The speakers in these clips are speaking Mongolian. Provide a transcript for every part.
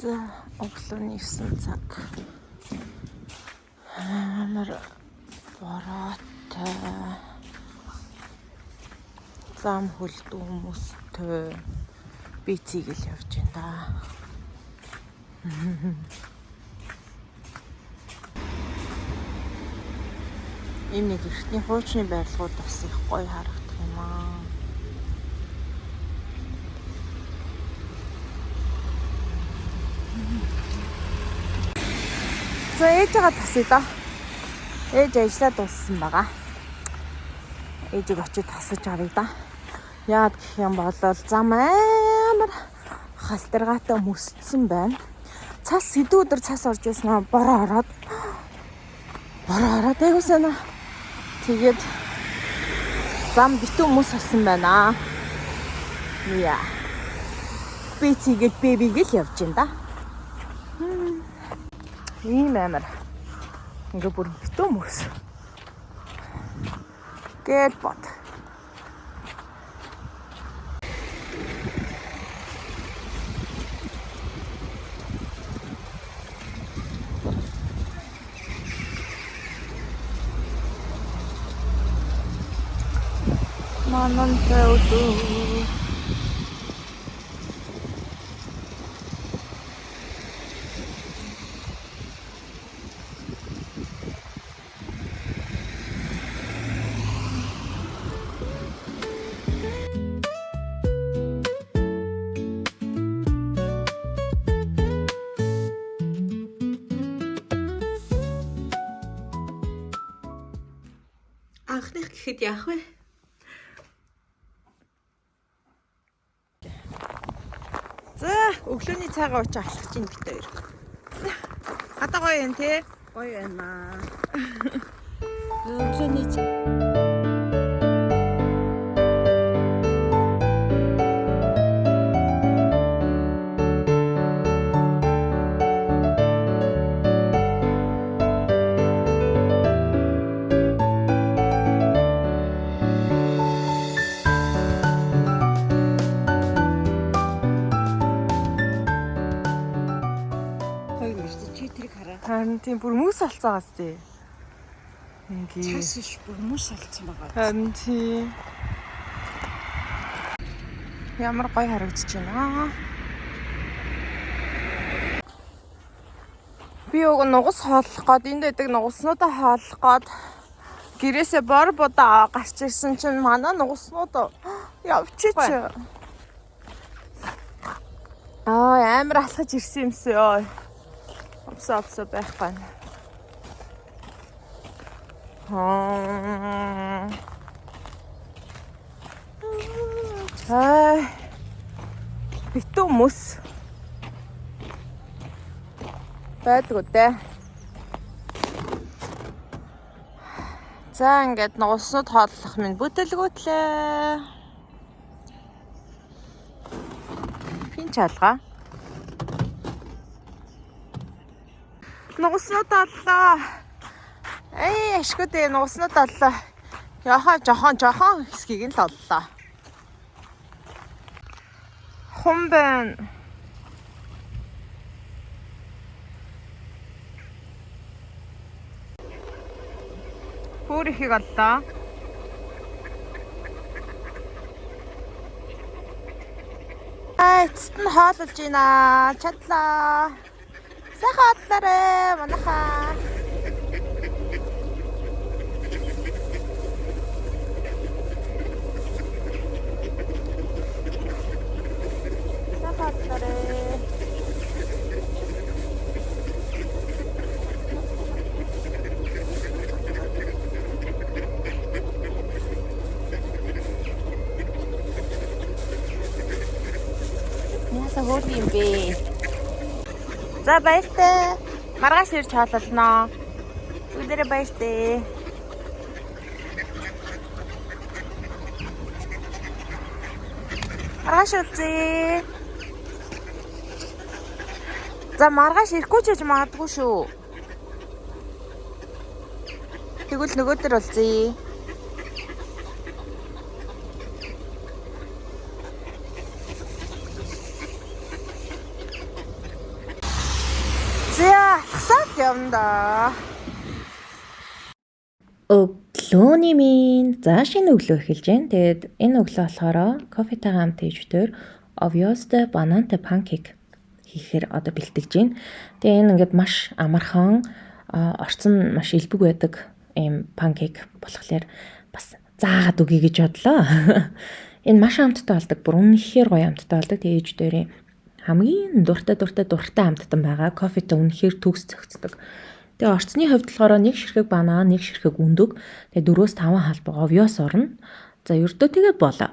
За өглөөний 9 цаг. Амар бороотой. Зам хөлд хүмүүстэй би цэгэл явж байна да. Ийм нэг эртний хуучны байрлалууд бас их гоё харагдах юм аа. За ээжигээ тасъя да. Ээж ажиллаад дууссан байгаа. Ээжийг очиж тасаж авъя да. Яагаад гэх юм бол зам амар халтаргаатай мөсцсөн байна. Цас сэдв өдөр цас орж ирсэн бороо ороод айгуу санаа. Тэгээд зам битүү мөс асан байна. Яа. Би цэгээл бэбигэл явж байна да. Ийм амар. Ингээ бүр битүү мөс. Гэл бот. Манан тэудүү. Анхных гэхэд яах вэ? За, өглөөний цайгаа ууч алхаж ин бит хоёр. Хата гоё юм те? Гоё байна. Өглөөний харин тийм бүр мөс алцаагаас тий. Ингээ. Цас ш бүр мөс алцсан байгаа. Харин тий. Ямар гоё харагдаж байна. Би уг нугас хооллох гээд энд байдаг нугаснуудаа хооллох гээд гэрээсээ бор бодоо гарч ирсэн чинь манай нугаснууд явчих. Амар алхаж ирсэн юмсээ ёо. Опсо байхгүй. Битүү мөс байдаг үү? За ингээд нугаснууд хооллох минь бүтэлгүүтлээ. Хин чалгаа. Нугаснууд оллоо. Ашгүйдээ нугаснууд оллоо. Яхаа жохон хэсгийг нь л оллоо. Хум байна. Бүр ихийг оллоо. Эцэст нь хооллож байна. Чадлаа. Сайхан одлоорой манайхаа. Сайхан одлоорой. Яса хөл юм бэ? За баяртай. Маргааш ирж хооллоно. Бүгдээрээ баяртай. Маргааш үлзээ. За маргааш ирэхгүй ч гэж магадгүй шүү. Тэгвэл нөгөөдөр үлзээ. явна. Өглөөний минь. За шинэ өглөө эхэлж байна. Тэгээд энэ өглөө болохоор кофетайгаа хамт ээжтэй Ovioste banana pancake хийхээр одоо бэлтгэж байна. Тэгээ энэ ингээд маш амархан, орцон маш элбэг байдаг ийм панкейк болохоор бас заагаад үгүй гэж бодлоо. Энэ маш амттай болдог. Бүр үнэхээр гоё амттай болдог. Тэгээ ээждэрийн хамгийн дуртай амттан байгаа. Кофетэй үнэхээр төгс зөгцдөг. Тэгээ орцны хувьд болохоор нэг ширхэг банан, нэг ширхэг өндөг, тэгээ 4-5 халбаг овёс орно. За ердөө тэгээд болоо.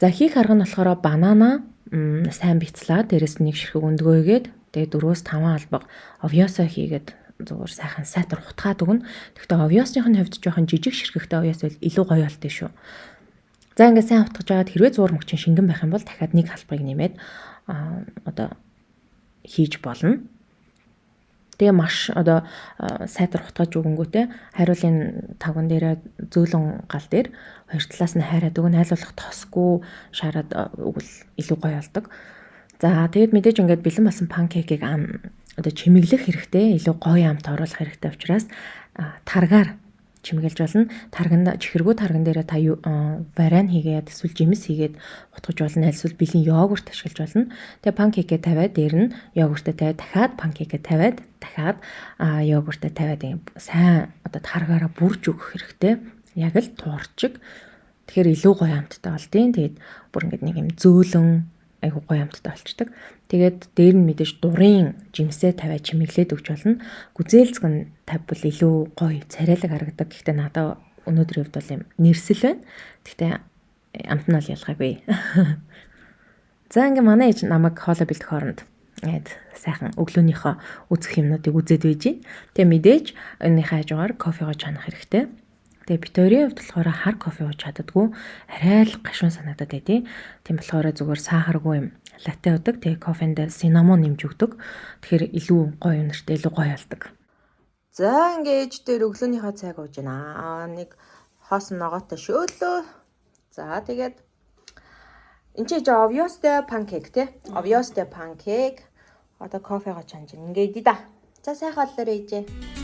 За хийх арга нь болохоор банана сайн бицлаа, дээрэс нэг ширхэг өндгөө хийгээд, тэгээ 4-5 халбаг овёсоо хийгээд зүгээр сайхан сайтар хутгаад өгнө. Тэгэхдээ овёсных нь хувьд жоохон жижиг ширхэгтэй овёс бол илүү гоё болтой шүү. За ингээд сайн хутгаж аваад хэрвээ зур мөчийн шингэн байх юм бол дахиад нэг халбыг нэмээд одоо хийж болно. Тэгээ маш одоо сайтар хутгаж өгөнгүүтээ хариулын тавган дээр зөөлөн гал дээр хоёр талаас нь хайраад өгнө, айлуулах тосгүй шараад өгвөл илүү гоё болдог. За тэгээд мэдээж ингээд бэлэн болсон панкейкийг одоо чимэглэх хэрэгтэй, илүү гоё амт оруулах хэрэгтэй учраас таргаар чимэглэж болно. Тарганд чихэргүй тарган дээр та варен хийгээд эсвэл жимс хийгээд утгаж болно. Эсвэл бэлэн йогурт ашиглаж болно. Тэгээ панкейкээ тавиад дээр нь йогуртаа тавиад дахиад панкейкээ тавиад дахиад йогуртаа тавиад сайн одоо таргаараа бүрж өгөх хэрэгтэй. Яг л туурчиг. Тэгэхээр илүү гоё амттай болдیں۔ Тэгээд бүр ингээд нэг юм зөөлөн айгуу гоё амттай болчдөг. Тэгээд дээр нь мэдээж дурын жимсээ тавиад чимэглээд өгч болно. Гүзээлцэг нь тавьбал илүү гоё царайлаг харагдаг. Гэхдээ надад өнөөдрийн хувьд бол юм нэрсэл байна. Гэхдээ амт нь бол ялгаагүй. За ингээ манай ээж намайг хоолой бэлдэх хооронд ингээд сайхан өглөөнийхөө үзэх юмнуудыг үзээд байж. Тэгээ мэдээж энэний хажуугаар кофего чанах хэрэгтэй. Тэгээ бит хоёрын хувьд болохоор хар кофе ууж чаддаггүй. Арай л гашуун санагдаад байдیں۔ Тийм болохоор зүгээр сахаргүй юм латте удаг. Тэгээ кофенд синамон нэмж өгдөг. Тэгэхээр илүү гоё нэртэй, илүү гоё болдог. За ингээд дээр өглөөнийхөө цайг ууж байна. Нэг хоосон ногоотой шөөлөө. За тэгээд энэ чинь Ovioste pancake тий. Ovioste pancake. Одоо кофего чанж ингээд да. За сайхан боллоо ээжээ.